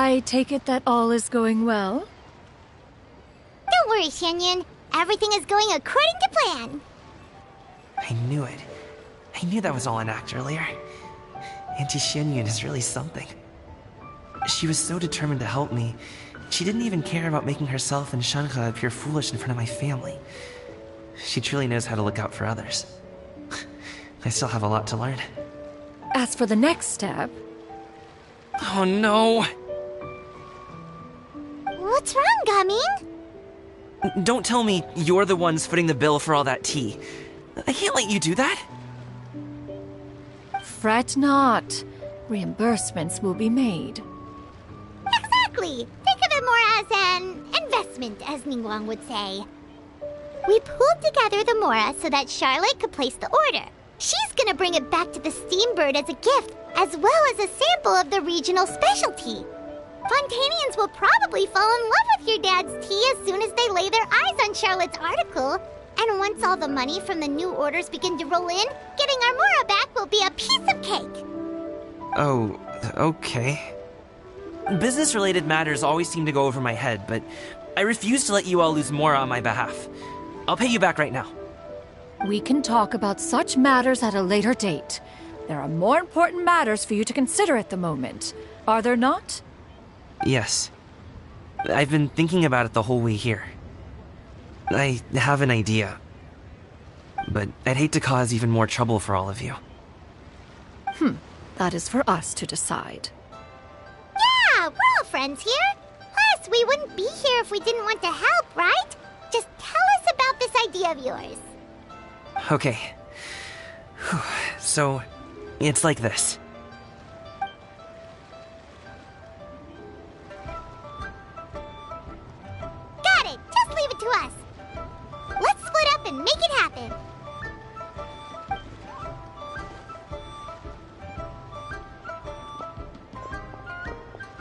I take it that all is going well? Don't worry, Xianyun. Everything is going according to plan. I knew it. I knew that was all an act earlier. Auntie Xianyun is really something. She was so determined to help me. She didn't even care about making herself and Shanhe appear foolish in front of my family. She truly knows how to look out for others. I still have a lot to learn. As for the next step... Oh no! What's wrong, Gaming? Don't tell me you're the ones footing the bill for all that tea. I can't let you do that. Fret not. Reimbursements will be made. Exactly! Think of it more as an investment, as Ningguang would say. We pulled together the Mora so that Charlotte could place the order. She's gonna bring it back to the Steambird as a gift, as well as a sample of the regional specialty. Fontanians will probably fall in love with your dad's tea as soon as they lay their eyes on Charlotte's article. And once all the money from the new orders begin to roll in, getting our Mora back will be a piece of cake. Oh, okay. Business-related matters always seem to go over my head, but I refuse to let you all lose Mora on my behalf. I'll pay you back right now. We can talk about such matters at a later date. There are more important matters for you to consider at the moment, are there not? Yes. I've been thinking about it the whole way here. I have an idea, but I'd hate to cause even more trouble for all of you. That is for us to decide. Yeah, we're all friends here. Plus, we wouldn't be here if we didn't want to help, right? Just tell us about this idea of yours. Okay. So, it's like this. Got it! Just leave it to us. Let's split up and make it happen.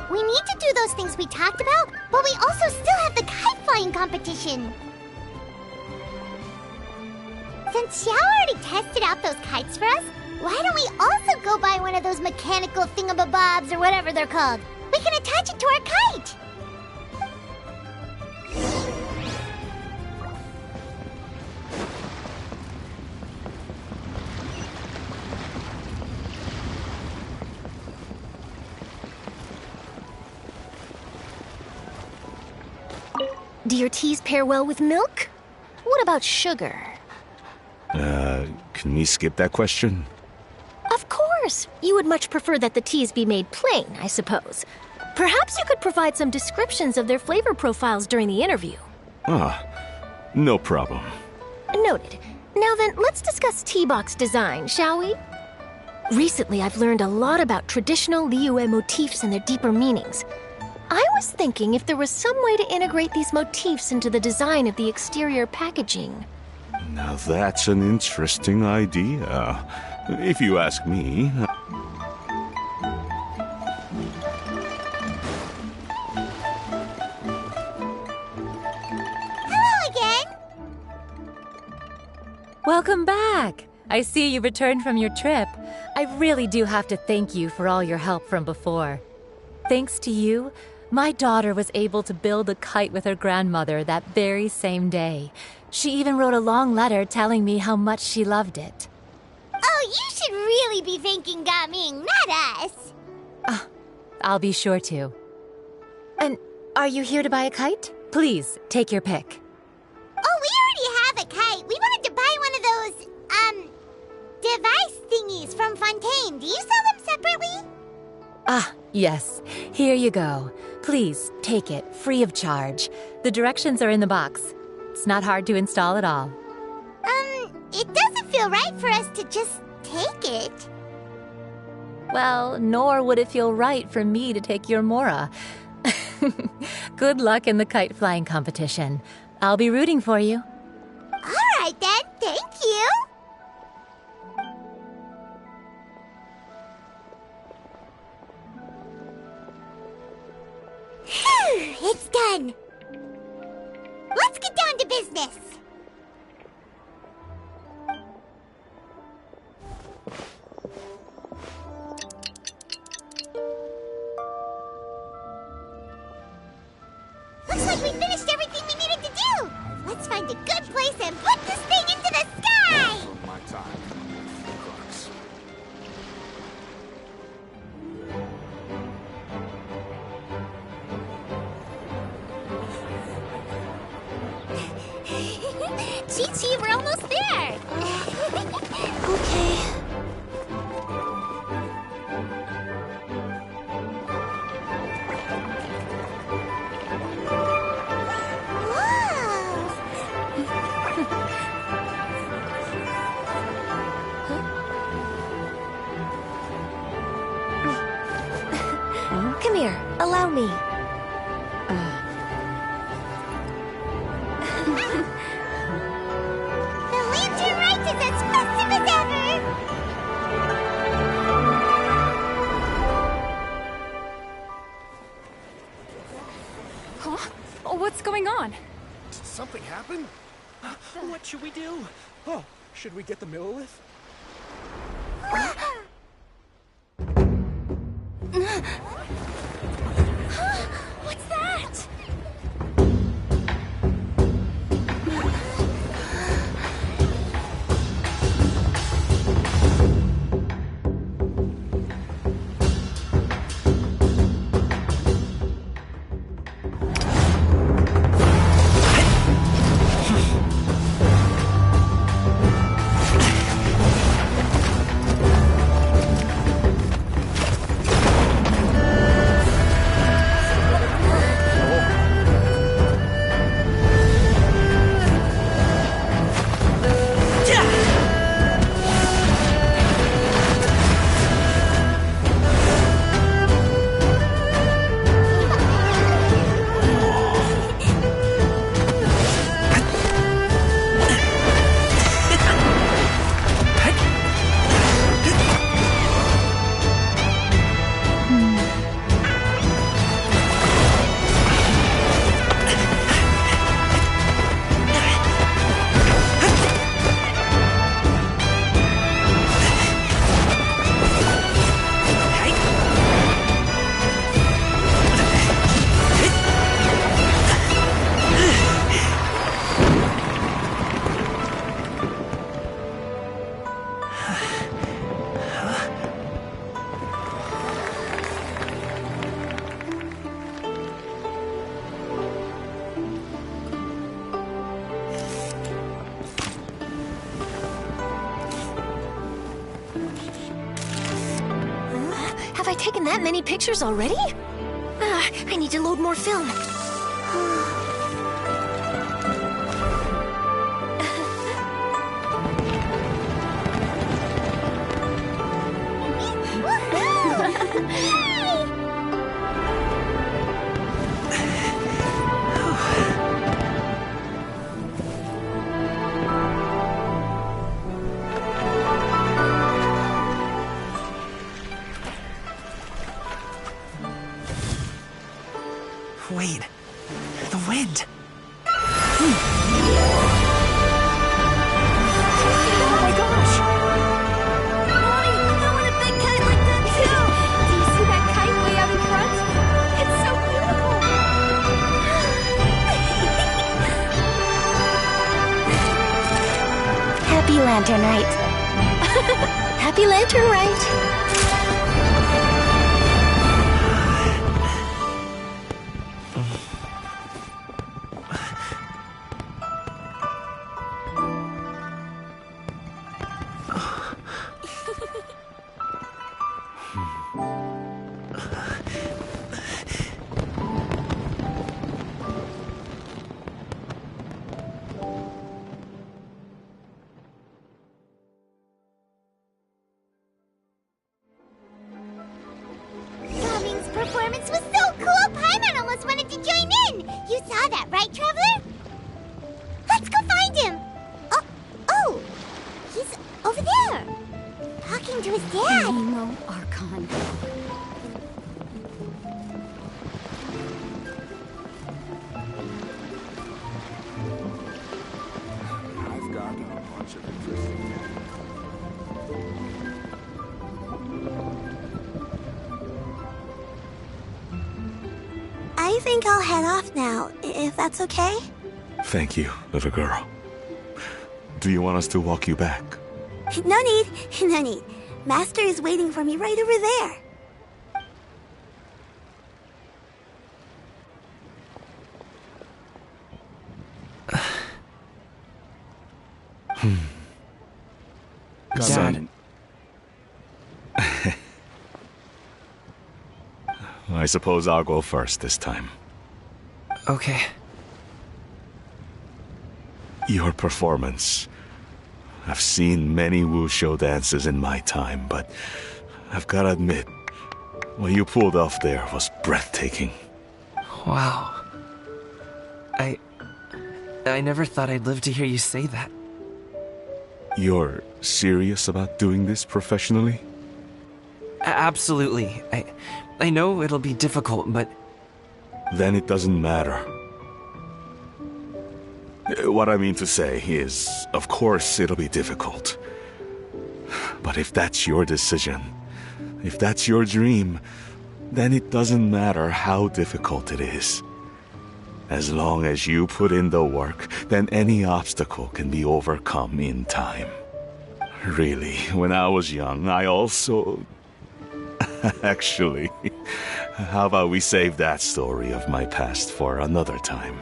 We need to do those things we talked about, but we also still have the kite flying competition. Since Xiao already tested out those kites for us, why don't we also go buy one of those mechanical thingamabobs or whatever they're called? We can attach it to our kite! Do your teas pair well with milk? What about sugar? Can we skip that question? Of course! You would much prefer that the teas be made plain, I suppose. Perhaps you could provide some descriptions of their flavor profiles during the interview. Ah, no problem. Noted. Now then, let's discuss tea box design, shall we? Recently, I've learned a lot about traditional Liyue motifs and their deeper meanings. I was thinking if there was some way to integrate these motifs into the design of the exterior packaging. Now that's an interesting idea, if you ask me. Hello again! Welcome back! I see you returned from your trip. I really do have to thank you for all your help from before. Thanks to you, my daughter was able to build a kite with her grandmother that very same day. She even wrote a long letter telling me how much she loved it. Oh, you should really be thanking Gaming, not us! I'll be sure to. And are you here to buy a kite? Please, take your pick. Oh, we already have a kite. We wanted to buy one of those, device thingies from Fontaine. Do you sell them separately? Ah, yes. Here you go. Please, take it, free of charge. The directions are in the box. It's not hard to install at all. It doesn't feel right for us to just take it. Well, nor would it feel right for me to take your Mora. Good luck in the kite flying competition. I'll be rooting for you. All right then, thank you. Phew, it's done. Let's get down to business. like we finished everything we needed to do! Let's find a good place and put this thing into the sky! My time. Crux. Chi-Chi, we're almost there! Okay. Come here, allow me. The lantern rite is as festive as ever! Huh? Oh, what's going on? Did something happen? What should we do? Oh, should we get the Millilith? What's that? Have I taken that many pictures already? I need to load more film. Wait, the wind. Oh my gosh! Mommy, I want a big kite like that too! Do you see that kite way out in front? It's so beautiful! Happy Lantern Rite. Happy Lantern Rite. Performance was so cool, Paimon almost wanted to join in! You saw that, right, Traveler? Let's go find him! Oh! He's over there! Talking to his dad! Nemo Archon. I've got a bunch of interesting. I I think I'll head off now, if that's okay? Thank you, little girl. Do you want us to walk you back? No need, no need. Master is waiting for me right over there. Dad. I suppose I'll go first this time. Okay. Your performance. I've seen many wushou dances in my time, but I've gotta admit, what you pulled off there was breathtaking. Wow. I never thought I'd live to hear you say that. You're serious about doing this professionally? Absolutely. I know it'll be difficult, but... Then it doesn't matter. What I mean to say is, of course it'll be difficult. But if that's your decision, if that's your dream, then it doesn't matter how difficult it is. As long as you put in the work, then any obstacle can be overcome in time. Really, when I was young, I also... Actually, how about we save that story of my past for another time?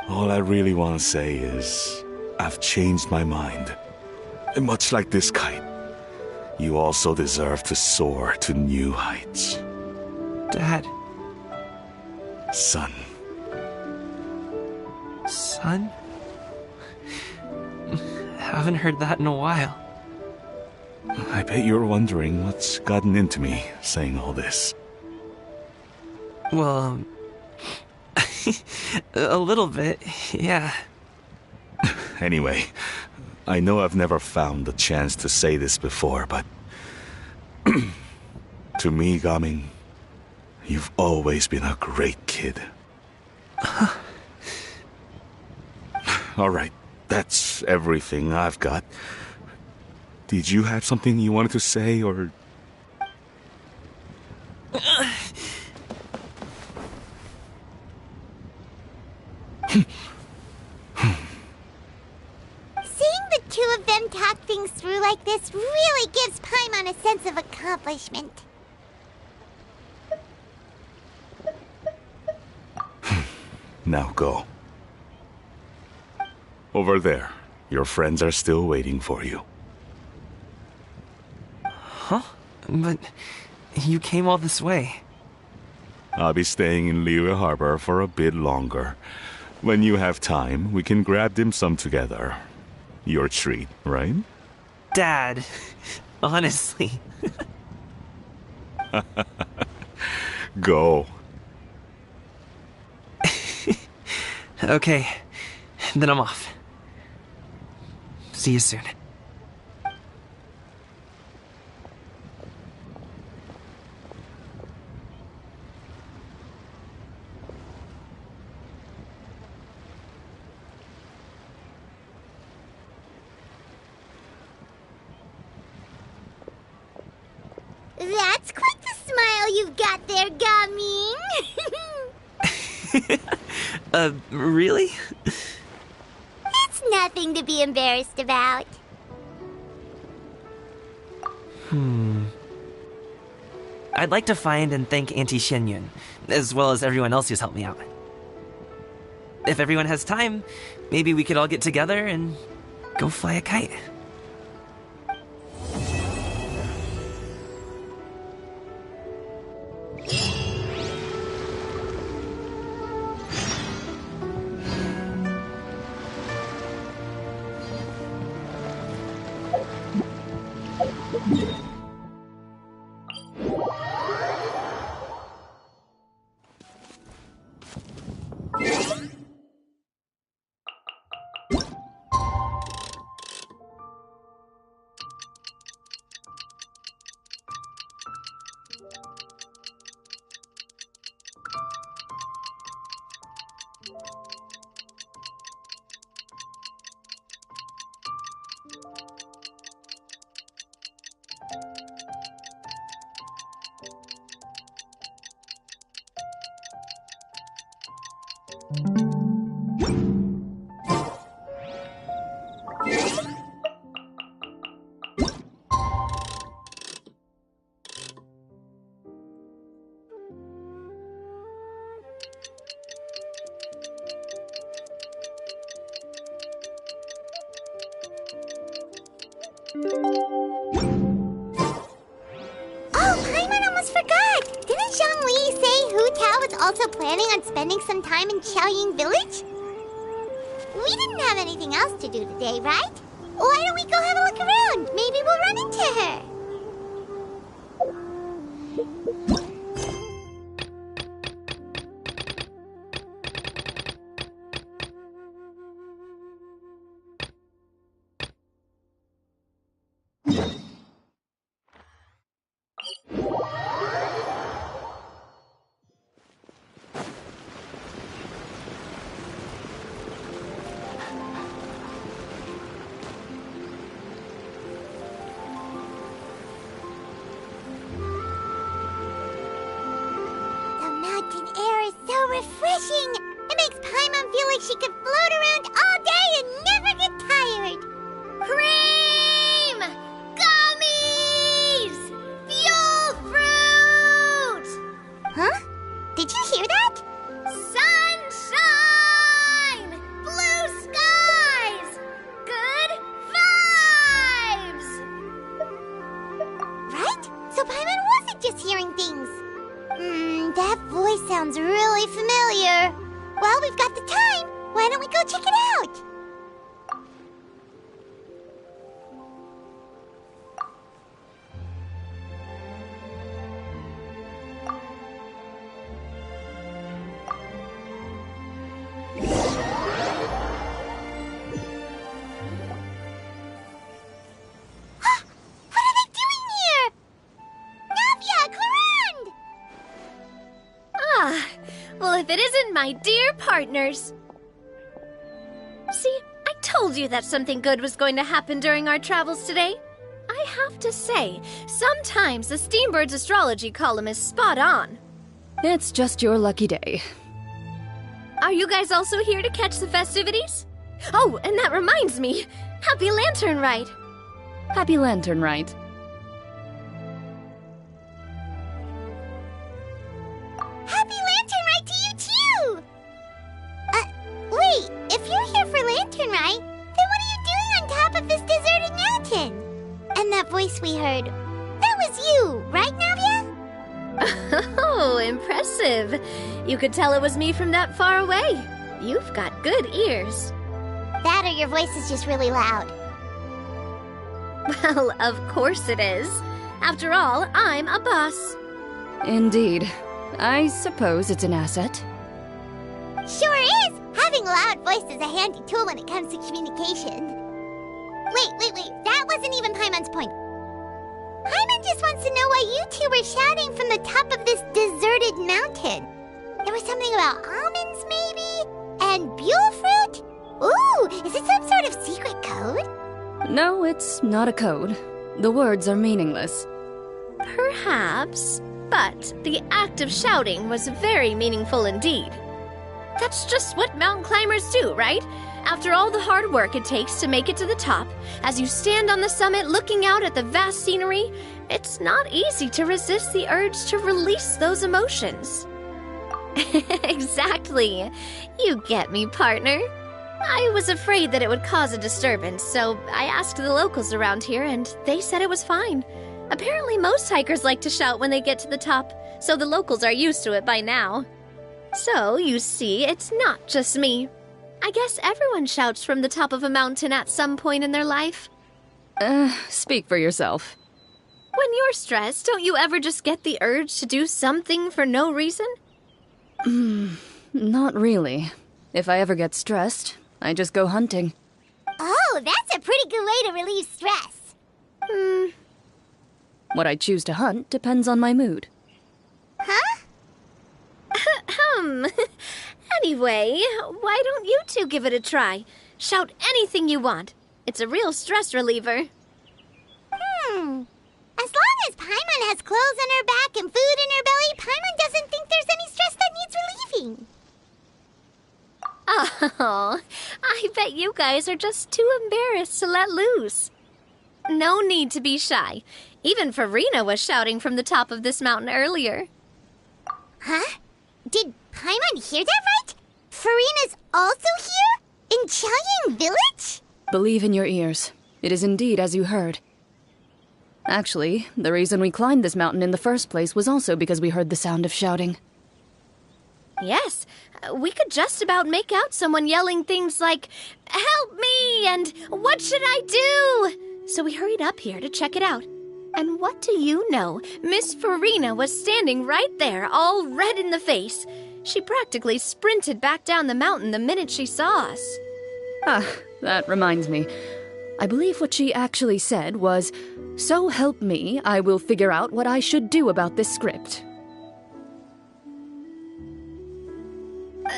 All I really want to say is, I've changed my mind. And much like this kite, you also deserve to soar to new heights. Dad. Son. Son? Haven't heard that in a while. I bet you're wondering what's gotten into me saying all this. Well, a little bit, yeah. Anyway, I know I've never found the chance to say this before, but... to me, Gaming, you've always been a great kid. Alright, that's everything I've got. Did you have something you wanted to say, or... Seeing the two of them talk things through like this really gives Paimon a sense of accomplishment. Now go. Over there. Your friends are still waiting for you. Huh? But you came all this way. I'll be staying in Liyue Harbor for a bit longer. When you have time, we can grab dim sum together. Your treat, right? Dad, honestly. Go. Okay, then I'm off. See you soon. That's quite the smile you've got there, Gaming. Really? It's nothing to be embarrassed about. I'd like to find and thank Auntie Xianyun, as well as everyone else who's helped me out. If everyone has time, maybe we could all get together and go fly a kite. Oh, Paimon almost forgot! Didn't Zhongli say Hu Tao was also planning on spending some time in Xiaoying Village? We didn't have anything else to do today, right? Why don't we go have a look around? Maybe we'll run into her. Refreshing! It makes Paimon feel like she could float around all day and never get tired. Cream! Gummies! Fuel fruit! Huh? Did you hear that? Sunshine! Blue skies! Good vibes! Right? So Paimon wasn't just hearing things. That voice sounds really familiar. Well, we've got the time. Why don't we go check it out? What are they doing here? Navia, Clarande! Ah, well, if it isn't my dear partners. See, I told you that something good was going to happen during our travels today. I have to say, sometimes the Steambird's astrology column is spot on. It's just your lucky day. Are you guys also here to catch the festivities? Oh, and that reminds me, Happy Lantern Ride. Happy Lantern Ride. Happy Lantern Ride to you too! Wait, if you're here for Lantern Ride, then what are you doing on top of this deserted mountain? And that voice we heard, that was you, right, Navia? Oh, impressive. You could tell it was me from that far away. You've got good ears. That or your voice is just really loud. Well, of course it is. After all, I'm a boss. Indeed. I suppose it's an asset. Sure is! Having a loud voice is a handy tool when it comes to communication. Wait. That wasn't even Paimon's point. Paimon just wants to know why you two were shouting from the top of this deserted mountain. There was something about almonds, maybe? And buell fruit? Ooh, is it some sort of secret code? No, it's not a code. The words are meaningless. Perhaps, but the act of shouting was very meaningful indeed. That's just what mountain climbers do, right? After all the hard work it takes to make it to the top, as you stand on the summit looking out at the vast scenery, it's not easy to resist the urge to release those emotions. Exactly. You get me, partner. I was afraid that it would cause a disturbance, so I asked the locals around here, and they said it was fine. Apparently most hikers like to shout when they get to the top, so the locals are used to it by now. So, you see, it's not just me. I guess everyone shouts from the top of a mountain at some point in their life. Speak for yourself. When you're stressed, don't you ever just get the urge to do something for no reason? Not really. If I ever get stressed, I just go hunting. Oh, that's a pretty good way to relieve stress. What I choose to hunt depends on my mood. Huh? Anyway, why don't you two give it a try? Shout anything you want. It's a real stress reliever. As long as Paimon has clothes on her back and food in her belly, Paimon doesn't think there's any stress that needs relieving. Oh, I bet you guys are just too embarrassed to let loose. No need to be shy. Even Farina was shouting from the top of this mountain earlier. Huh? Did Paimon hear that right? Farina's also here? In Chaoying Village? Believe in your ears. It is indeed as you heard. Actually, the reason we climbed this mountain in the first place was also because we heard the sound of shouting. Yes, we could just about make out someone yelling things like, "Help me!" and "What should I do?" So we hurried up here to check it out. And what do you know? Miss Farina was standing right there, all red in the face. She practically sprinted back down the mountain the minute she saw us. Ah, that reminds me. I believe what she actually said was, "So help me, I will figure out what I should do about this script."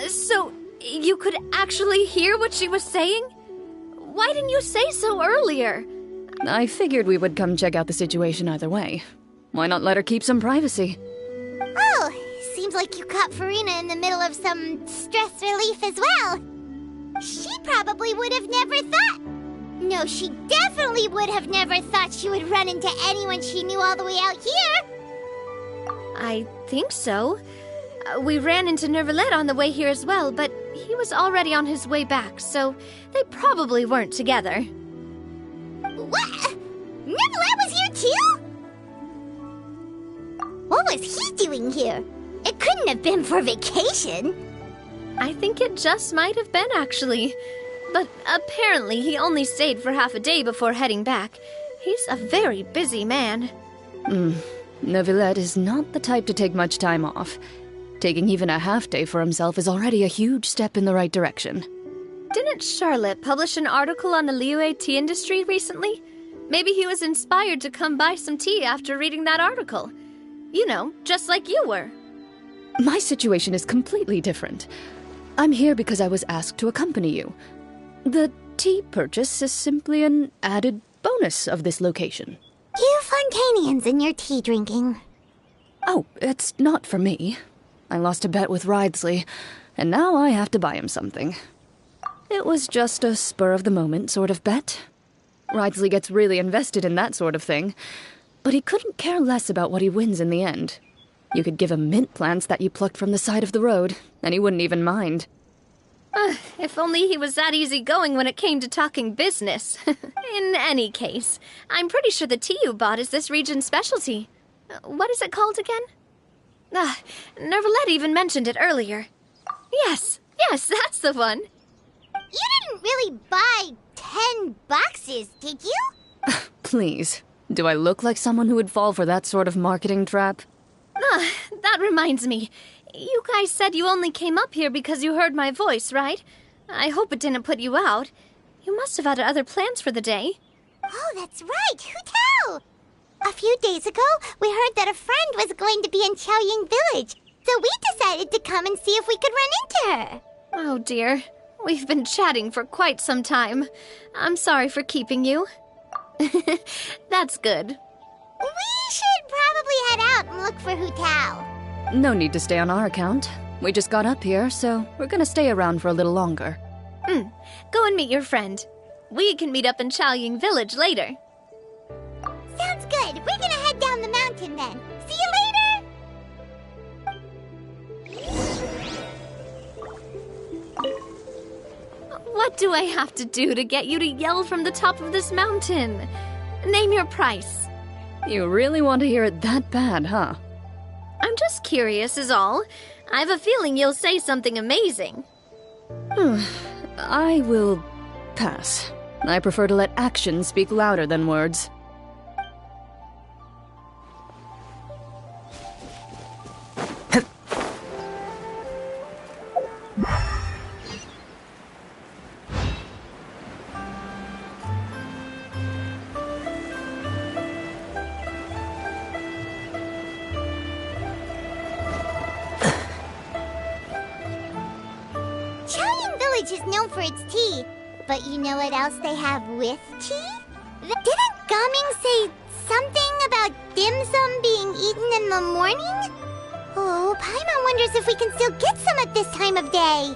So, you could actually hear what she was saying? Why didn't you say so earlier? I figured we would come check out the situation either way. Why not let her keep some privacy? Oh, seems like you caught Farina in the middle of some stress relief as well. She probably would have never thought. No, she definitely would have never thought she would run into anyone she knew all the way out here. I think so. We ran into Nervalet on the way here as well, but he was already on his way back, so they probably weren't together. What? Nervalet was here too? What was he doing here? It couldn't have been for vacation. I think it just might have been, actually. But apparently he only stayed for half a day before heading back. He's a very busy man. Neuvillette is not the type to take much time off. Taking even a half day for himself is already a huge step in the right direction. Didn't Charlotte publish an article on the Liyue tea industry recently? Maybe he was inspired to come buy some tea after reading that article. You know, just like you were. My situation is completely different. I'm here because I was asked to accompany you. The tea purchase is simply an added bonus of this location. You Fontanians and your tea drinking. Oh, it's not for me. I lost a bet with Wriothesley, and now I have to buy him something. It was just a spur-of-the-moment sort of bet. Wriothesley gets really invested in that sort of thing, but he couldn't care less about what he wins in the end. You could give him mint plants that you plucked from the side of the road, and he wouldn't even mind. If only he was that easygoing when it came to talking business. In any case, I'm pretty sure the tea you bought is this region's specialty. What is it called again? Nervalet even mentioned it earlier. Yes, that's the one. You didn't really buy 10 boxes, did you? Please, do I look like someone who would fall for that sort of marketing trap? That reminds me. You guys said you only came up here because you heard my voice, right? I hope it didn't put you out. You must have had other plans for the day. Oh, that's right. Who tell? A few days ago, we heard that a friend was going to be in Chaoying Village, so we decided to come and see if we could run into her. Oh dear. We've been chatting for quite some time. I'm sorry for keeping you. That's good. We should probably head out and look for Hu Tao. No need to stay on our account. We just got up here, so we're gonna stay around for a little longer. Go and meet your friend. We can meet up in Chaoying Village later. Sounds good. We're gonna head down the mountain then. See you later! What do I have to do to get you to yell from the top of this mountain? Name your price. You really want to hear it that bad, huh? I'm just curious is all. I have a feeling you'll say something amazing. I will pass. I prefer to let actions speak louder than words. Chaoying Village is known for its tea, but you know what else they have with tea? Didn't Gaming say something about dim sum being eaten in the morning? Oh, Paimon wonders if we can still get some at this time of day.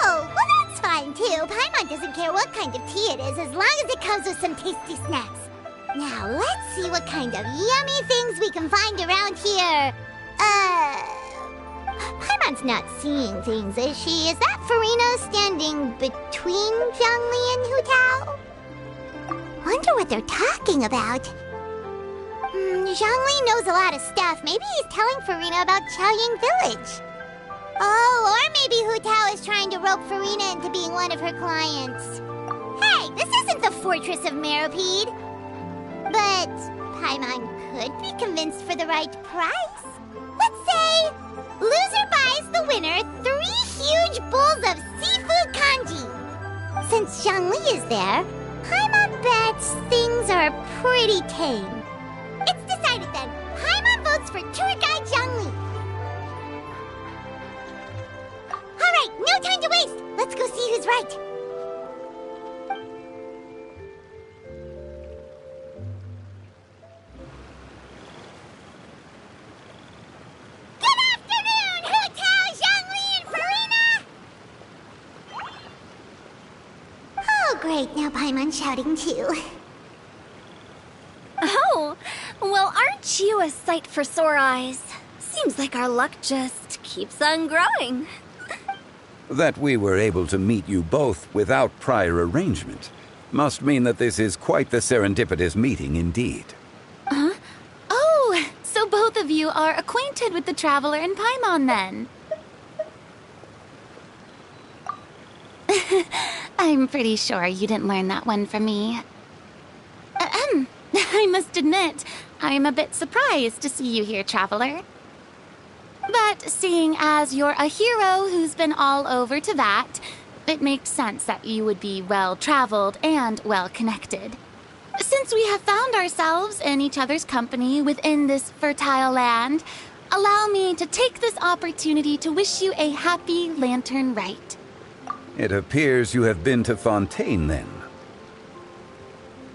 Oh, Oh, well that's fine too. Paimon doesn't care what kind of tea it is as long as it comes with some tasty snacks. Now let's see what kind of yummy things we can find around here. Paimon's not seeing things, is she? Is that Farina standing between Zhongli and Hu Tao? Wonder what they're talking about. Zhongli knows a lot of stuff. Maybe he's telling Farina about Chaoying Village. Oh, or maybe Hu Tao is trying to rope Farina into being one of her clients. Hey, this isn't the Fortress of Meropide. But Paimon could be convinced for the right price. Let's say loser buys the winner 3 huge bowls of seafood kanji. Since Zhongli is there, Paimon bets things are pretty tame. It's decided then. Paimon votes for tour guide Zhongli. All right, no time to waste. Let's go see who's right. Great, now Paimon's shouting too. Oh, well, aren't you a sight for sore eyes? Seems like our luck just keeps on growing. That we were able to meet you both without prior arrangement must mean that this is quite the serendipitous meeting indeed. Huh? Oh, so both of you are acquainted with the Traveler and Paimon then? I'm pretty sure you didn't learn that one from me. I must admit, I'm a bit surprised to see you here, Traveler. But seeing as you're a hero who's been all over to that, it makes sense that you would be well-traveled and well-connected. Since we have found ourselves in each other's company within this fertile land, allow me to take this opportunity to wish you a happy Lantern Rite. It appears you have been to Fontaine, then.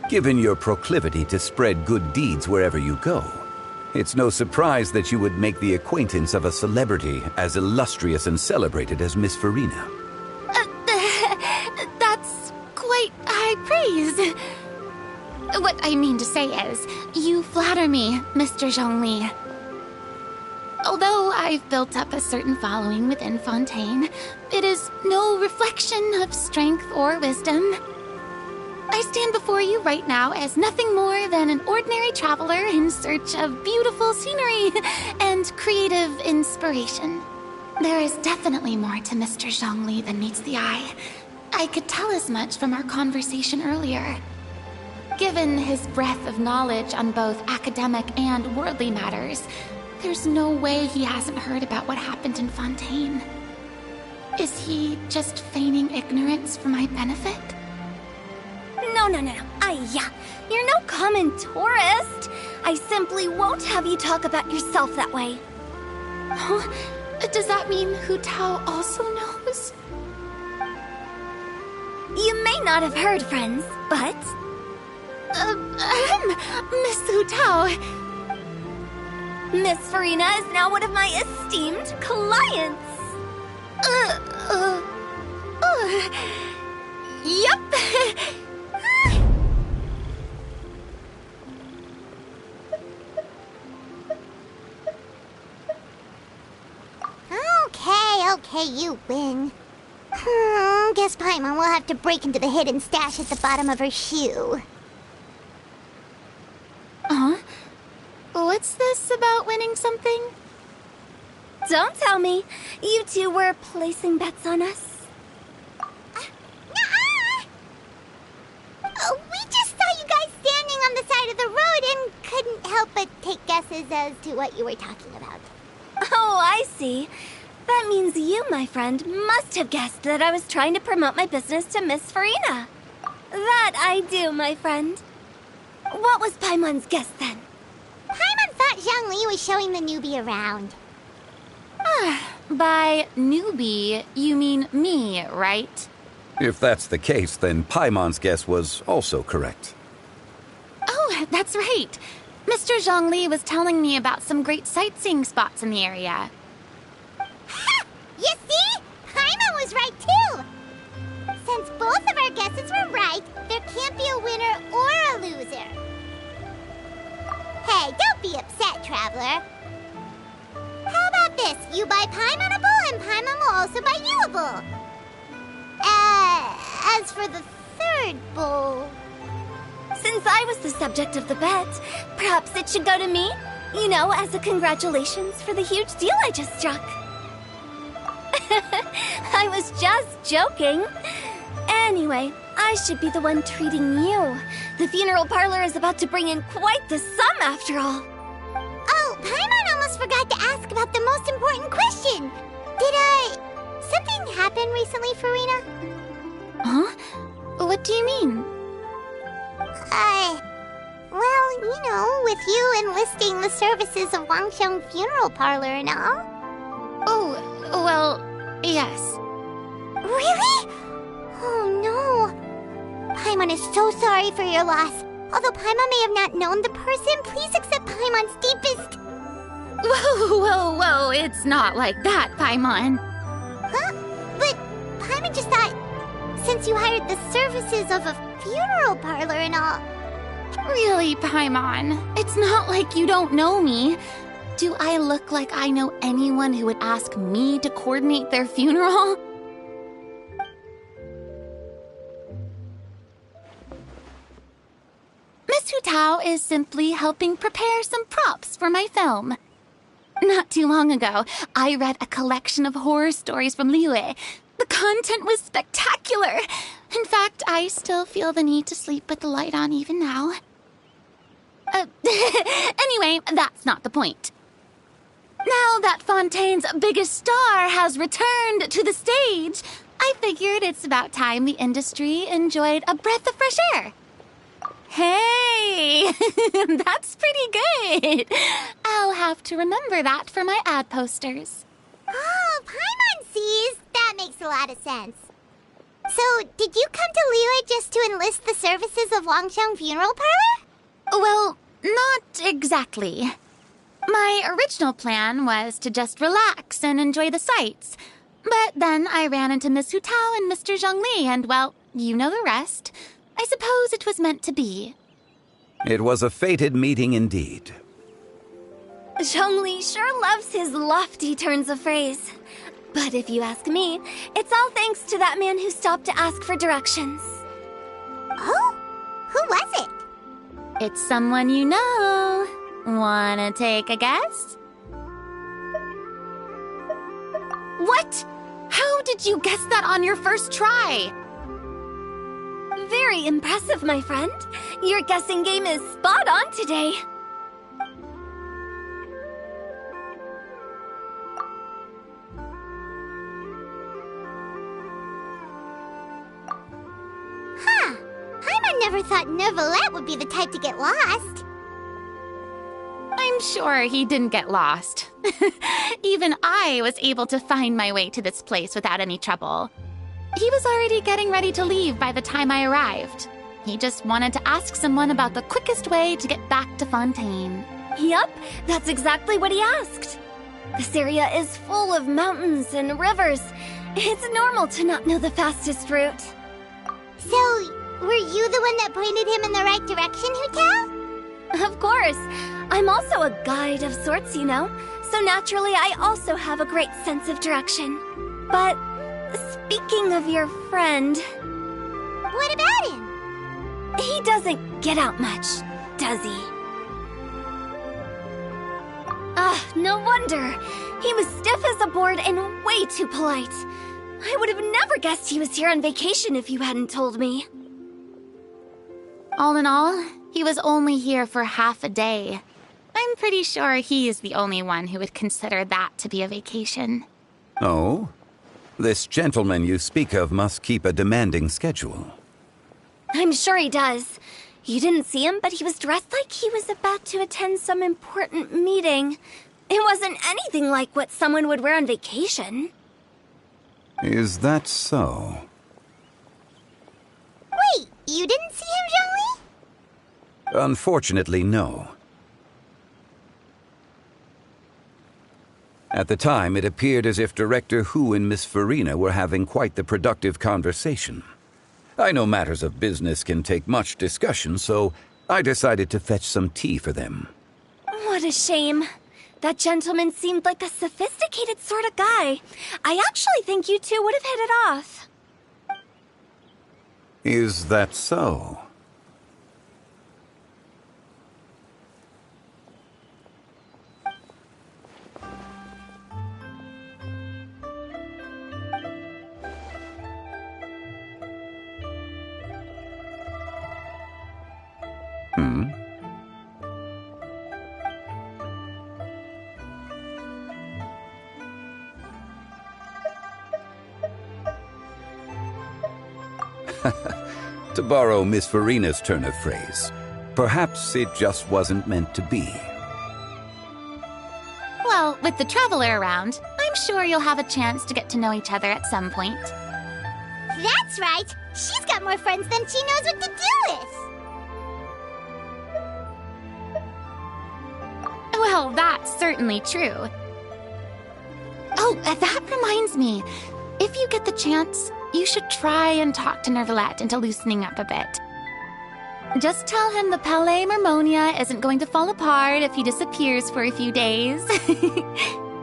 Given your proclivity to spread good deeds wherever you go, it's no surprise that you would make the acquaintance of a celebrity as illustrious and celebrated as Miss Farina. That's quite high praise. What I mean to say is, you flatter me, Mr. Zhongli. Although I've built up a certain following within Fontaine, it is no reflection of strength or wisdom. I stand before you right now as nothing more than an ordinary traveler in search of beautiful scenery and creative inspiration. There is definitely more to Mr. Zhongli than meets the eye. I could tell as much from our conversation earlier. Given his breadth of knowledge on both academic and worldly matters, there's no way he hasn't heard about what happened in Fontaine. Is he just feigning ignorance for my benefit? No. You're no common tourist. I simply won't have you talk about yourself that way. Oh, does that mean Hu Tao also knows? You may not have heard, friends, but... Miss Hu Tao... Miss Farina is now one of my esteemed clients. Yup. Okay, you win. Guess Paimon will have to break into the hidden stash at the bottom of her shoe. What's this about winning something? Don't tell me. You two were placing bets on us. We just saw you guys standing on the side of the road and couldn't help but take guesses as to what you were talking about. Oh, I see. That means you, my friend, must have guessed that I was trying to promote my business to Miss Farina. That I do, my friend. What was Paimon's guess then? Paimon thought Zhongli was showing the newbie around. By newbie, you mean me, right? If that's the case, then Paimon's guess was also correct. Oh, that's right. Mr. Zhongli was telling me about some great sightseeing spots in the area. Ha! You see? Paimon was right too! your guesses were right. There can't be a winner or a loser. Hey, don't be upset, Traveler. How about this? You buy Paimon a bowl, and Paimon will also buy you a bowl. As for the third bowl... Since I was the subject of the bet, perhaps it should go to me? You know, as a congratulations for the huge deal I just struck. I was just joking. Anyway, I should be the one treating you. The funeral parlor is about to bring in quite the sum after all. Oh, Paimon almost forgot to ask about the most important question. Something happen recently, Farina? Huh? What do you mean? Well, you know, with you enlisting the services of Wangxiang Funeral Parlor and all. Oh, well, yes. Really? Oh no. Paimon is so sorry for your loss. Although Paimon may have not known the person, please accept Paimon's deepest... Whoa, it's not like that, Paimon. Huh? But Paimon just thought, since you hired the services of a funeral parlor and all... Really, Paimon, it's not like you don't know me. Do I look like I know anyone who would ask me to coordinate their funeral? Miss Hu Tao is simply helping prepare some props for my film. Not too long ago, I read a collection of horror stories from Liyue. The content was spectacular. In fact, I still feel the need to sleep with the light on even now. Anyway, that's not the point. Now that Fontaine's biggest star has returned to the stage, I figured it's about time the industry enjoyed a breath of fresh air. Hey, that's pretty good. I'll have to remember that for my ad posters. Oh, Paimon sees. That makes a lot of sense. So, did you come to Liyue just to enlist the services of Wangxiang Funeral Parlor? Well, not exactly. My original plan was to just relax and enjoy the sights. But then I ran into Miss Hu Tao and Mr. Zhongli, and well, you know the rest. I suppose it was meant to be. It was a fated meeting indeed. Zhongli sure loves his lofty turns of phrase. But if you ask me, it's all thanks to that man who stopped to ask for directions. Oh? Who was it? It's someone you know. Wanna take a guess? What? How did you guess that on your first try? Very impressive, my friend. Your guessing game is spot on today. Huh. Paimon never thought Neuvillette would be the type to get lost. I'm sure he didn't get lost. Even I was able to find my way to this place without any trouble. He was already getting ready to leave by the time I arrived. He just wanted to ask someone about the quickest way to get back to Fontaine. Yup, that's exactly what he asked. This area is full of mountains and rivers. It's normal to not know the fastest route. So, were you the one that pointed him in the right direction, Hu Tao? Of course. I'm also a guide of sorts, you know. So naturally, I also have a great sense of direction. But speaking of your friend... What about him? He doesn't get out much, does he? No wonder. He was stiff as a board and way too polite. I would have never guessed he was here on vacation if you hadn't told me. All in all, he was only here for half a day. I'm pretty sure he is the only one who would consider that to be a vacation. Oh? This gentleman you speak of must keep a demanding schedule. I'm sure he does. You didn't see him, but he was dressed like he was about to attend some important meeting. It wasn't anything like what someone would wear on vacation. Is that so? Wait, you didn't see him, Zhongli? Unfortunately, no. At the time, it appeared as if Director Hu and Miss Farina were having quite the productive conversation. I know matters of business can take much discussion, so I decided to fetch some tea for them. What a shame. That gentleman seemed like a sophisticated sort of guy. I actually think you two would have hit it off. Is that so? To borrow Miss Farina's turn of phrase, perhaps it just wasn't meant to be. Well, with the Traveler around, I'm sure you'll have a chance to get to know each other at some point. That's right. She's got more friends than she knows what to do with. Well, that's certainly true. Oh, that reminds me. If you get the chance, you should try and talk to Nervalette into loosening up a bit. Just tell him the Palais Mermonia isn't going to fall apart if he disappears for a few days.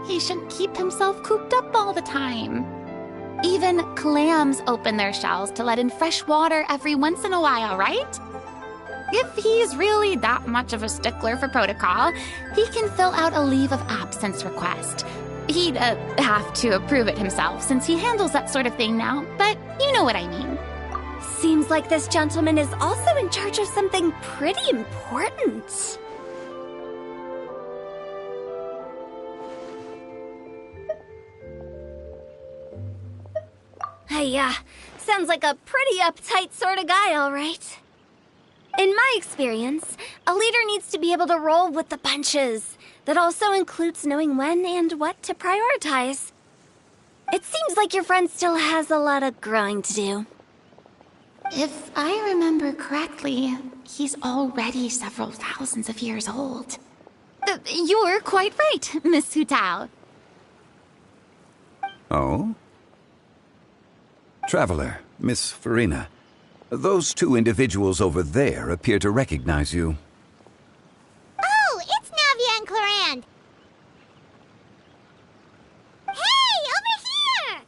He shouldn't keep himself cooped up all the time. Even clams open their shells to let in fresh water every once in a while, right? If he's really that much of a stickler for protocol, he can fill out a leave of absence request. He'd have to approve it himself since he handles that sort of thing now, but you know what I mean. Seems like this gentleman is also in charge of something pretty important. Hey, sounds like a pretty uptight sort of guy, all right. In my experience, a leader needs to be able to roll with the punches. That also includes knowing when and what to prioritize. It seems like your friend still has a lot of growing to do. If I remember correctly, he's already several thousands of years old. You're quite right, Miss Hu Tao. Oh? Traveler, Miss Farina, those two individuals over there appear to recognize you. Oh, it's Navia and Clarand. Hey, over here!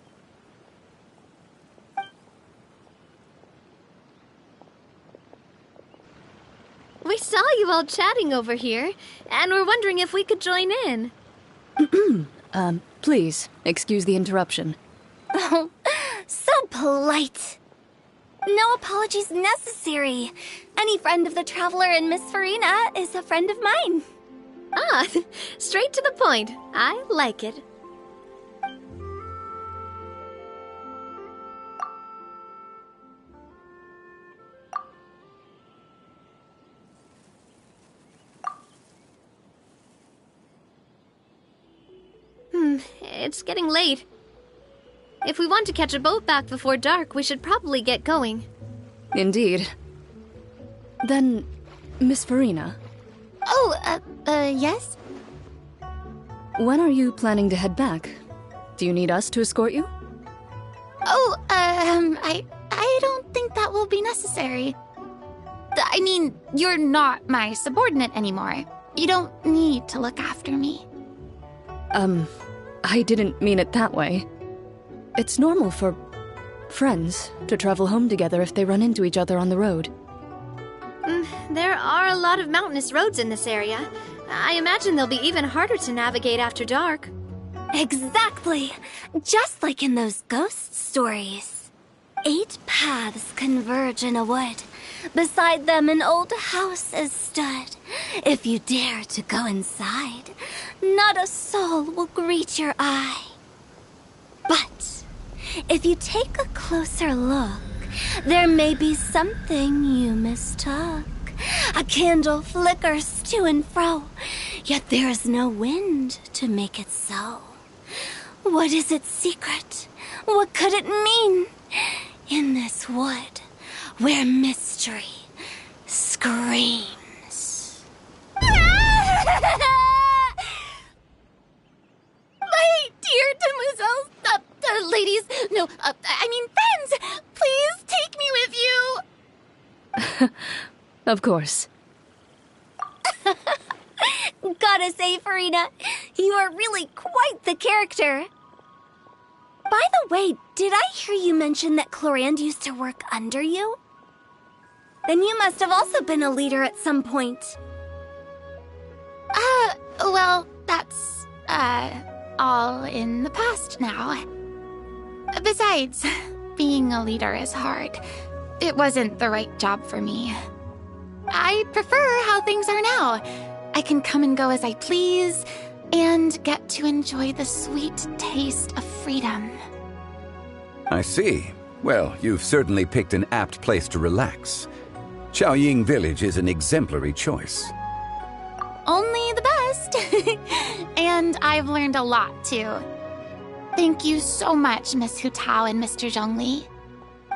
We saw you all chatting over here, and we're wondering if we could join in. Please, excuse the interruption. Oh, so polite. No apologies necessary. Any friend of the Traveler and Miss Farina is a friend of mine. Ah, straight to the point. I like it. It's getting late. If we want to catch a boat back before dark, we should probably get going. Indeed. Then, Miss Farina, Oh, yes? when are you planning to head back? Do you need us to escort you? Oh, I don't think that will be necessary. I mean, you're not my subordinate anymore. You don't need to look after me. I didn't mean it that way. It's normal for friends to travel home together if they run into each other on the road. There are a lot of mountainous roads in this area. I imagine they'll be even harder to navigate after dark. Exactly. Just like in those ghost stories. 8 paths converge in a wood. Beside them an old house is stood. If you dare to go inside, not a soul will greet your eye. But if you take a closer look, there may be something you mistook. A candle flickers to and fro, yet there is no wind to make it so. What is its secret? What could it mean? In this wood, where mystery screams. My dear demoiselles, ladies, no, I mean friends, please take me with Of course. Gotta say, Farina, you are really quite the character. By the way, did I hear you mention that Clorand used to work under you? Then you must have also been a leader at some point. Well, that's, all in the past now. Besides, being a leader is hard. It wasn't the right job for me. I prefer how things are now. I can come and go as I please, and get to enjoy the sweet taste of freedom. I see. Well, you've certainly picked an apt place to relax. Xiaoying Village is an exemplary choice. Only the best. And I've learned a lot, too. Thank you so much, Miss Hu Tao and Mr. Zhongli.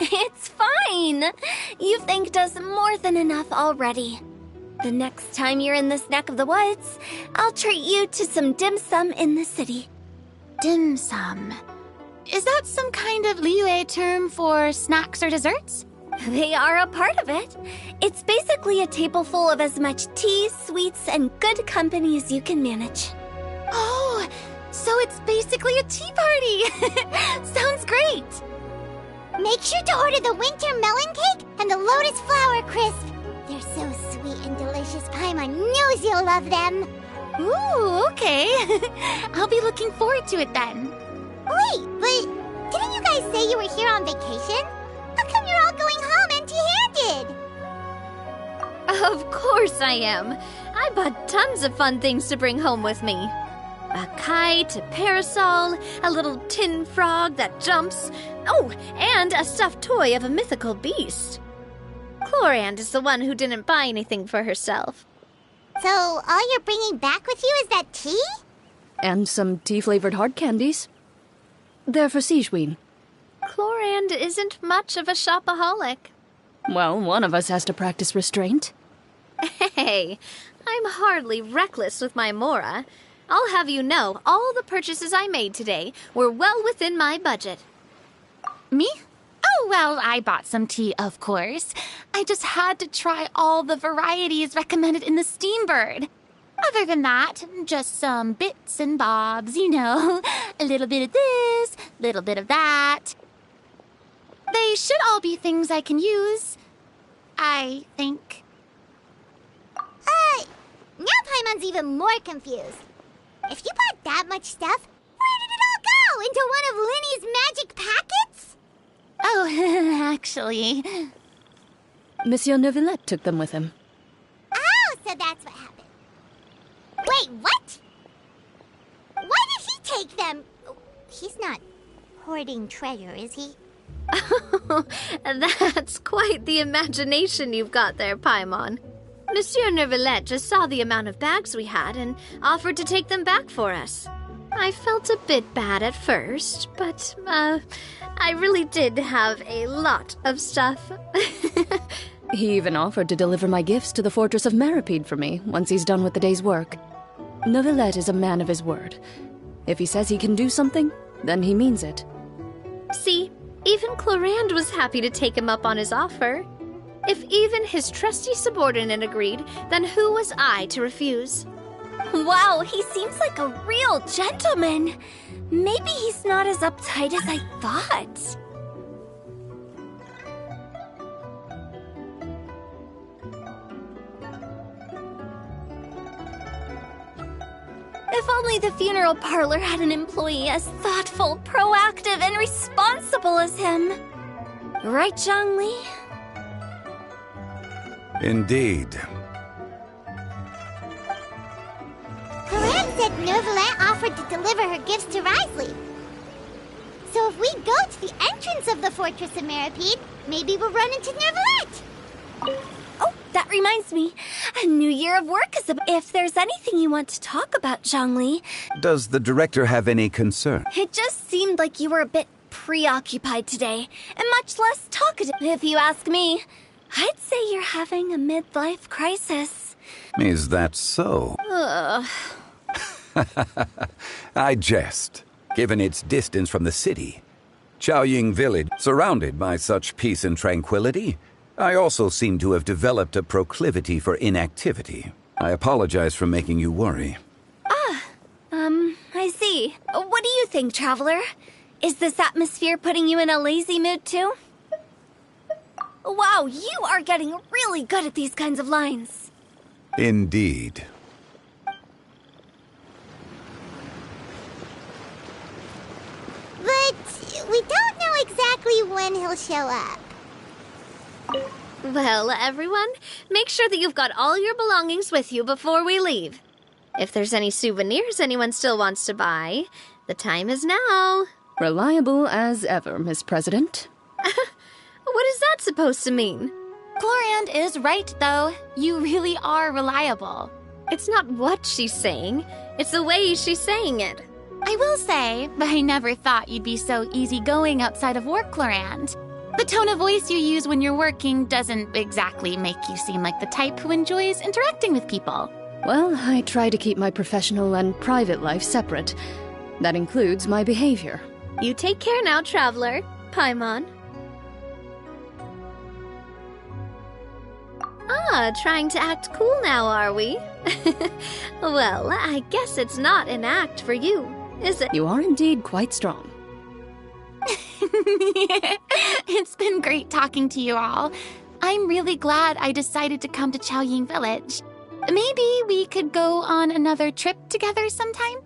It's fine. You've thanked us more than enough already. The next time you're in this neck of the woods, I'll treat you to some dim sum in the city. Dim sum? Is that some kind of Liyue term for snacks or desserts? They are a part of it. It's basically a table full of as much tea, sweets, and good company as you can manage. Oh, so it's basically a tea party. Sounds great. Make sure to order the winter melon cake and the lotus flower crisp. They're so sweet and delicious. Paimon knows you'll love them. Ooh, okay. I'll be looking forward to it then. Wait, but didn't you guys say you were here on vacation? How come you're all going home empty-handed? Of course I am. I bought tons of fun things to bring home with me. A kite, a parasol, a little tin frog that jumps. Oh, and a stuffed toy of a mythical beast. Clorand is the one who didn't buy anything for herself. So all you're bringing back with you is that tea? And some tea-flavored hard candies. They're for Sigewin. Clorand isn't much of a shopaholic. Well, one of us has to practice restraint. Hey, I'm hardly reckless with my Mora. I'll have you know, all the purchases I made today were well within my budget. Me? Oh, well, I bought some tea, of course. I just had to try all the varieties recommended in the Steambird. Other than that, just some bits and bobs, you know. A little bit of this, little bit of that. They should all be things I can use, I think. Now Paimon's even more confused. If you bought that much stuff, where did it all go? Into one of Linny's magic packets? Oh, actually... Monsieur Neuvillette took them with him. Oh, so that's what happened. Wait, what? Why did he take them? He's not hoarding treasure, is he? That's quite the imagination you've got there, Paimon. Monsieur Neuvillette just saw the amount of bags we had and offered to take them back for us. I felt a bit bad at first, but, I really did have a lot of stuff. He even offered to deliver my gifts to the Fortress of Meripede for me once he's done with the day's work. Neuvillette is a man of his word. If he says he can do something, then he means it. See, even Clorand was happy to take him up on his offer. If even his trusty subordinate agreed, then who was I to refuse? Wow, he seems like a real gentleman. Maybe he's not as uptight as I thought. If only the funeral parlor had an employee as thoughtful, proactive, and responsible as him. Right, Zhongli? Indeed. Clorand said Neuvillette offered to deliver her gifts to Risley. So if we go to the entrance of the Fortress of Meripede, maybe we'll run into Neuvillette. Oh, that reminds me. A new year of work is if there's anything you want to talk about, Zhongli. Does the director have any concern? It just seemed like you were a bit preoccupied today, and much less talkative, if you ask me. I'd say you're having a midlife crisis. Is that so? Ugh. I jest. Given its distance from the city, Xiaoying Village, surrounded by such peace and tranquility, I also seem to have developed a proclivity for inactivity. I apologize for making you worry. I see. What do you think, Traveler? Is this atmosphere putting you in a lazy mood too? Wow, you are getting really good at these kinds of lines. Indeed. But we don't know exactly when he'll show up. Well, everyone, make sure that you've got all your belongings with you before we leave. If there's any souvenirs anyone still wants to buy, the time is now. Reliable as ever, Miss President. What is that supposed to mean? Chlorand is right, though. You really are reliable. It's not what she's saying, it's the way she's saying it. I will say, I never thought you'd be so easygoing outside of work, Chlorand. The tone of voice you use when you're working doesn't exactly make you seem like the type who enjoys interacting with people. Well, I try to keep my professional and private life separate. That includes my behavior. You take care now, Traveler. Paimon. Trying to act cool now, are we? Well, I guess it's not an act for you, is it? You are indeed quite strong. It's been great talking to you all. I'm really glad I decided to come to Chaoying Village. Maybe we could go on another trip together sometime?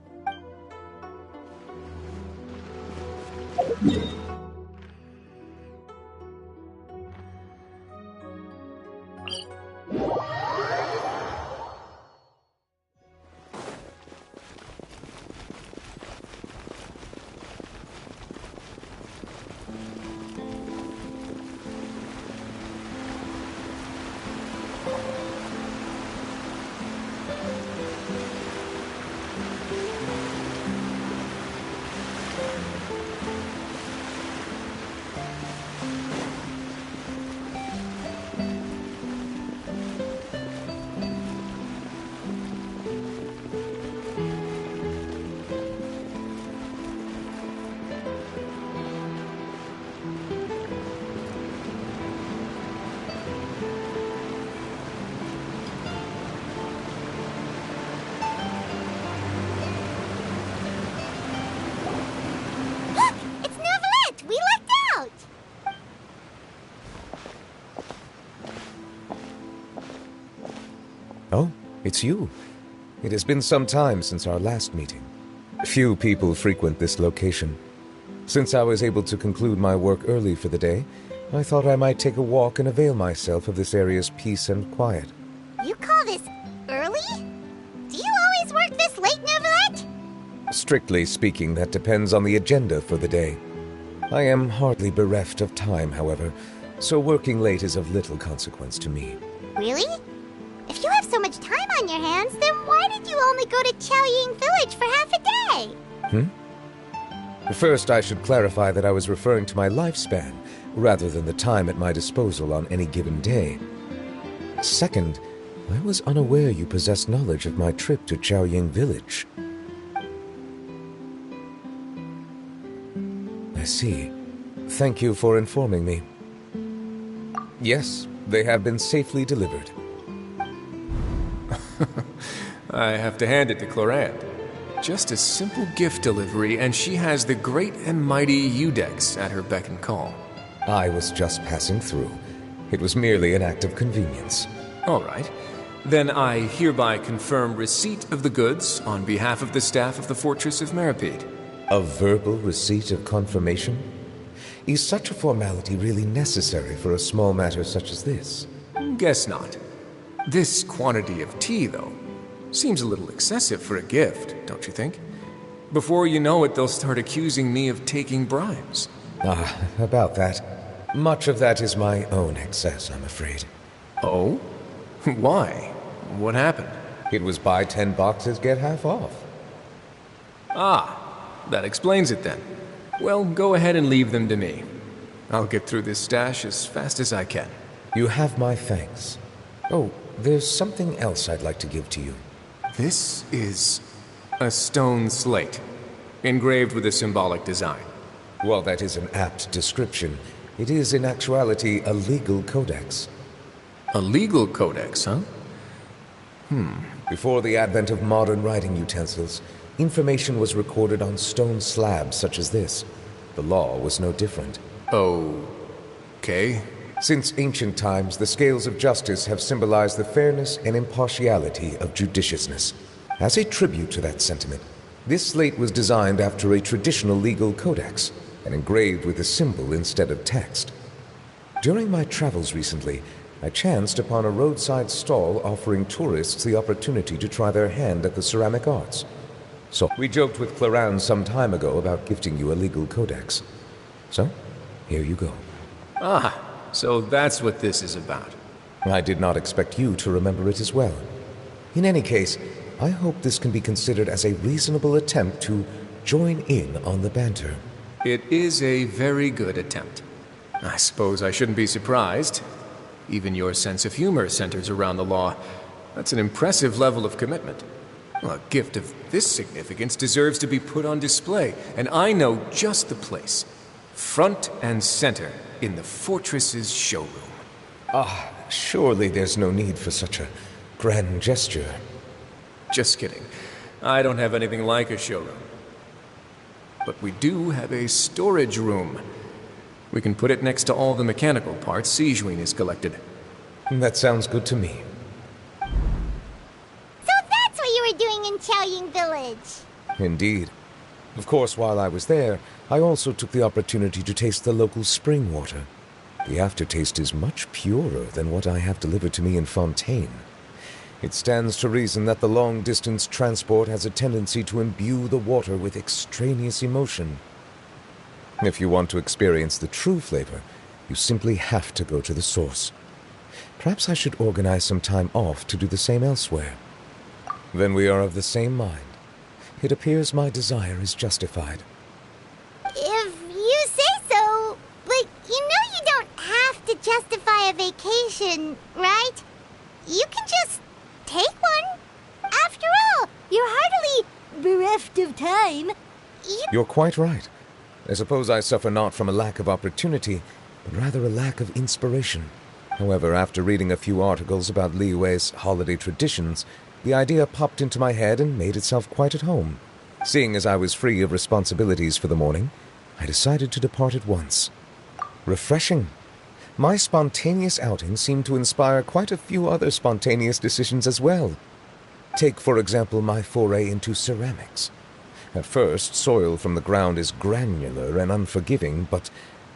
Oh, it's you. It has been some time since our last meeting. Few people frequent this location. Since I was able to conclude my work early for the day, I thought I might take a walk and avail myself of this area's peace and quiet. You call this early? Do you always work this late, Neuvillette? Strictly speaking, that depends on the agenda for the day. I am hardly bereft of time, however, so working late is of little consequence to me. Really? If you have so much time on your hands, then why did you only go to Chaoying Village for half a day? First, I should clarify that I was referring to my lifespan, rather than the time at my disposal on any given day. Second, I was unaware you possessed knowledge of my trip to Chaoying Village. I see. Thank you for informing me. Yes, they have been safely delivered. I have to hand it to Chlorand. Just a simple gift delivery, and she has the great and mighty Udex at her beck and call. I was just passing through. It was merely an act of convenience. All right. Then I hereby confirm receipt of the goods on behalf of the staff of the Fortress of Meripede. A verbal receipt of confirmation? Is such a formality really necessary for a small matter such as this? Guess not. This quantity of tea, though, seems a little excessive for a gift, don't you think? Before you know it, they'll start accusing me of taking bribes. About that. Much of that is my own excess, I'm afraid. Oh? Why? What happened? It was buy 10 boxes, get half off. That explains it then. Well, go ahead and leave them to me. I'll get through this stash as fast as I can. You have my thanks. Oh, there's something else I'd like to give to you. This is a stone slate, engraved with a symbolic design. While that is an apt description, It is in actuality a legal codex. A legal codex, huh? Before the advent of modern writing utensils, information was recorded on stone slabs such as this. The law was no different. Okay. Since ancient times, the scales of justice have symbolized the fairness and impartiality of judiciousness. As a tribute to that sentiment, this slate was designed after a traditional legal codex and engraved with a symbol instead of text. During my travels recently, I chanced upon a roadside stall offering tourists the opportunity to try their hand at the ceramic arts. So we joked with Clarence some time ago about gifting you a legal codex. So, here you go. So that's what this is about. I did not expect you to remember it as well. In any case, I hope this can be considered as a reasonable attempt to join in on the banter. It is a very good attempt. I suppose I shouldn't be surprised. Even your sense of humor centers around the law. That's an impressive level of commitment. Well, a gift of this significance deserves to be put on display, and I know just the place. Front and center in the fortress's showroom. Surely there's no need for such a grand gesture. Just kidding. I don't have anything like a showroom. But we do have a storage room. We can put it next to all the mechanical parts Sijuin has collected. That sounds good to me. So that's what you were doing in Chaoying Village. Indeed. Of course, while I was there, I also took the opportunity to taste the local spring water. The aftertaste is much purer than what I have delivered to me in Fontaine. It stands to reason that the long-distance transport has a tendency to imbue the water with extraneous emotion. If you want to experience the true flavor, you simply have to go to the source. Perhaps I should organize some time off to do the same elsewhere. Then we are of the same mind. It appears my desire is justified. If you say so, but you don't have to justify a vacation, right? You can just take one. After all, you're hardly bereft of time. You're quite right. I suppose I suffer not from a lack of opportunity, but rather a lack of inspiration. However, after reading a few articles about Liyue's holiday traditions, the idea popped into my head and made itself quite at home. Seeing as I was free of responsibilities for the morning, I decided to depart at once. Refreshing. My spontaneous outing seemed to inspire quite a few other spontaneous decisions as well. Take, for example, my foray into ceramics. At first, soil from the ground is granular and unforgiving, but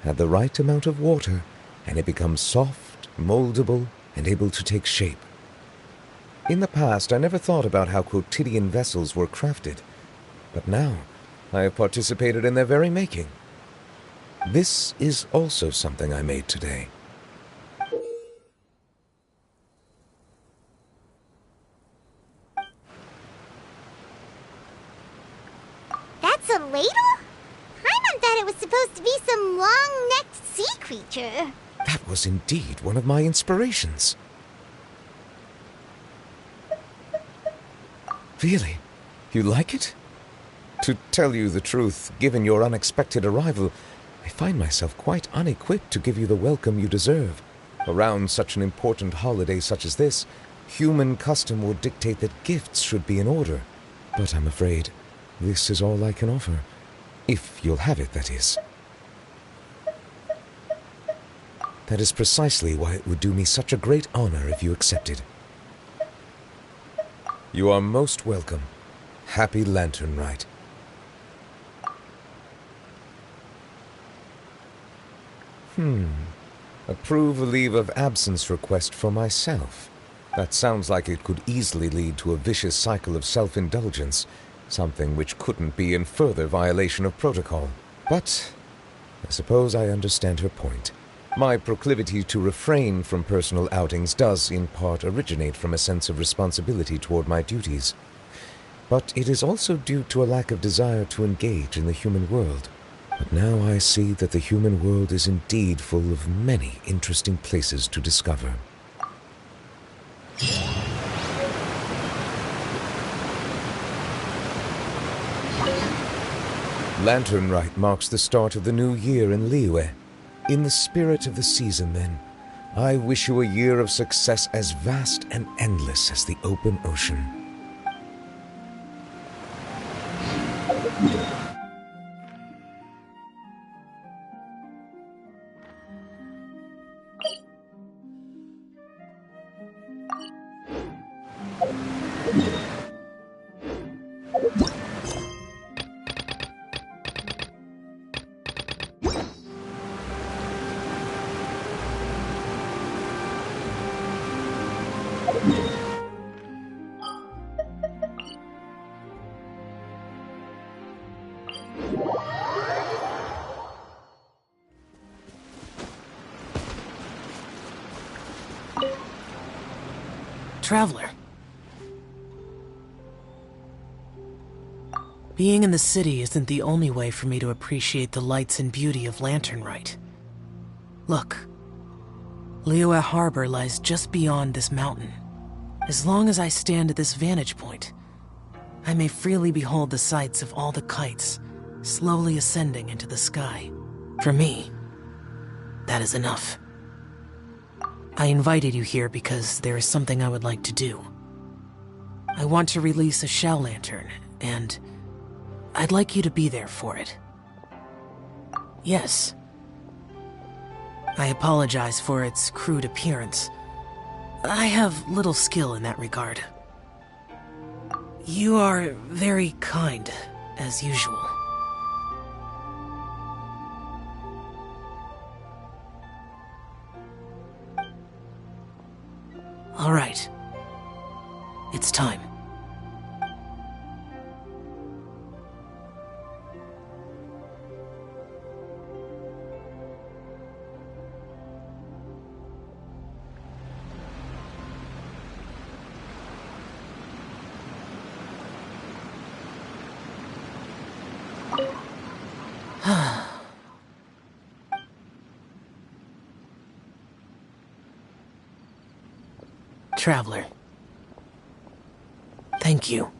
add the right amount of water, and it becomes soft, moldable, and able to take shape. In the past, I never thought about how quotidian vessels were crafted, but now I have participated in their very making. This is also something I made today. That's a ladle? Paimon thought it was supposed to be some long-necked sea creature. That was indeed one of my inspirations. Really? You like it? To tell you the truth, given your unexpected arrival, I find myself quite unequipped to give you the welcome you deserve. Around such an important holiday such as this, human custom would dictate that gifts should be in order. But I'm afraid this is all I can offer. If you'll have it, that is. That is precisely why it would do me such a great honor if you accepted. You are most welcome. Happy Lantern Rite. Approve a leave of absence request for myself. That sounds like it could easily lead to a vicious cycle of self-indulgence, something which couldn't be in further violation of protocol. But I suppose I understand her point. My proclivity to refrain from personal outings does, in part, originate from a sense of responsibility toward my duties. But it is also due to a lack of desire to engage in the human world. But now I see that the human world is indeed full of many interesting places to discover. Lantern Rite marks the start of the new year in Liyue. In the spirit of the season, then, I wish you a year of success as vast and endless as the open ocean. Traveler. Being in the city isn't the only way for me to appreciate the lights and beauty of Lanternrite. Look, Liyue Harbor lies just beyond this mountain. As long as I stand at this vantage point, I may freely behold the sights of all the kites slowly ascending into the sky. For me, that is enough. I invited you here because there is something I would like to do. I want to release a shell lantern, and I'd like you to be there for it. Yes. I apologize for its crude appearance. I have little skill in that regard. You are very kind, as usual. All right. It's time. Traveler. Thank you.